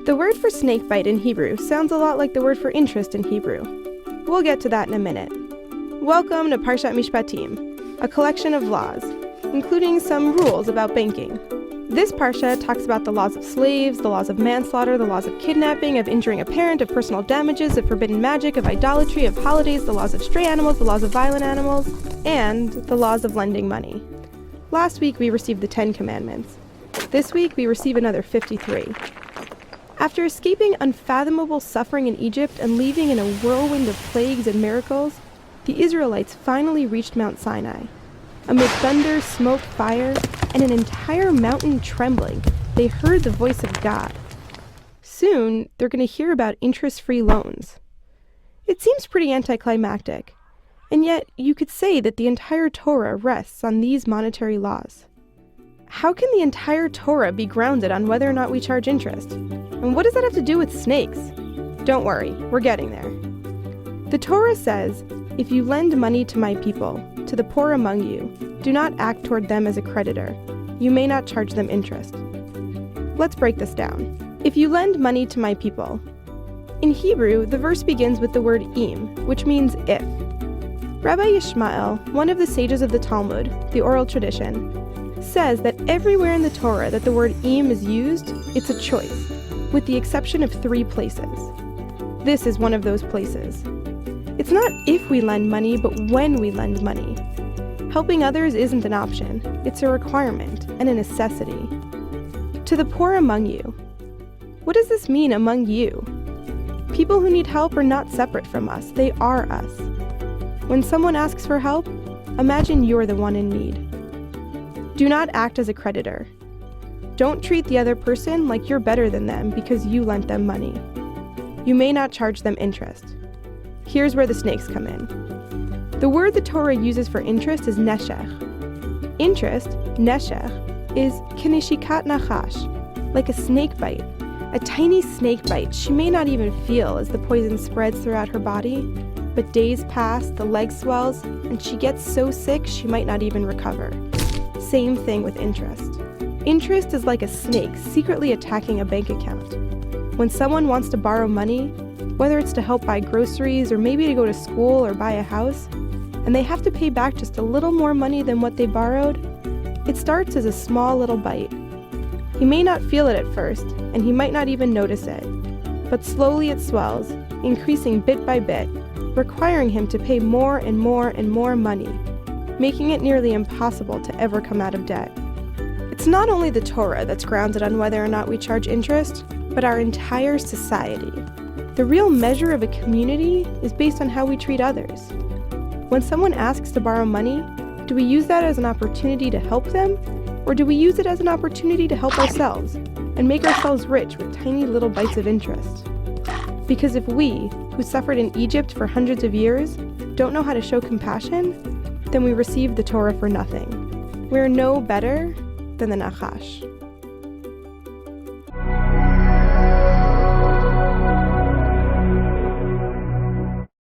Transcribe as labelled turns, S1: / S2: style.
S1: The word for snakebite in Hebrew sounds a lot like the word for interest in Hebrew. We'll get to that in a minute. Welcome to Parashat Mishpatim, a collection of laws, including some rules about banking. This parsha talks about the laws of slaves, the laws of manslaughter, the laws of kidnapping, of injuring a parent, of personal damages, of forbidden magic, of idolatry, of holidays, the laws of stray animals, the laws of violent animals, and the laws of lending money. Last week we received the 10 Commandments. This week we receive another 53. After escaping unfathomable suffering in Egypt and leaving in a whirlwind of plagues and miracles, the Israelites finally reached Mount Sinai. Amid thunder, smoke, fire, and an entire mountain trembling, they heard the voice of God. Soon, they're going to hear about interest-free loans. It seems pretty anticlimactic, and yet you could say that the entire Torah rests on these monetary laws. How can the entire Torah be grounded on whether or not we charge interest? And what does that have to do with snakes? Don't worry, we're getting there. The Torah says, "If you lend money to my people, to the poor among you, do not act toward them as a creditor. You may not charge them interest." Let's break this down. If you lend money to my people. In Hebrew, the verse begins with the word im, which means if. Rabbi Yishmael, one of the sages of the Talmud, the oral tradition, says that everywhere in the Torah that the word im is used, it's a choice, with the exception of 3 places. This is one of those places. It's not if we lend money, but when we lend money. Helping others isn't an option, it's a requirement and a necessity. To the poor among you. What does this mean, among you? People who need help are not separate from us, they are us. When someone asks for help, imagine you're the one in need. Do not act as a creditor. Don't treat the other person like you're better than them because you lent them money. You may not charge them interest. Here's where the snakes come in. The word the Torah uses for interest is neshech. Interest, neshech, is kenishikat nachash, like a snake bite. A tiny snake bite she may not even feel as the poison spreads throughout her body, but days pass, the leg swells, and she gets so sick she might not even recover. Same thing with interest. Interest is like a snake secretly attacking a bank account. When someone wants to borrow money, whether it's to help buy groceries or maybe to go to school or buy a house, and they have to pay back just a little more money than what they borrowed, it starts as a small little bite. He may not feel it at first, and he might not even notice it, but slowly it swells, increasing bit by bit, requiring him to pay more and more and more money, making it nearly impossible to ever come out of debt. It's not only the Torah that's grounded on whether or not we charge interest, but our entire society. The real measure of a community is based on how we treat others. When someone asks to borrow money, do we use that as an opportunity to help them, or do we use it as an opportunity to help ourselves and make ourselves rich with tiny little bites of interest? Because if we, who suffered in Egypt for hundreds of years, don't know how to show compassion, then we receive the Torah for nothing. We're no better than the Nachash.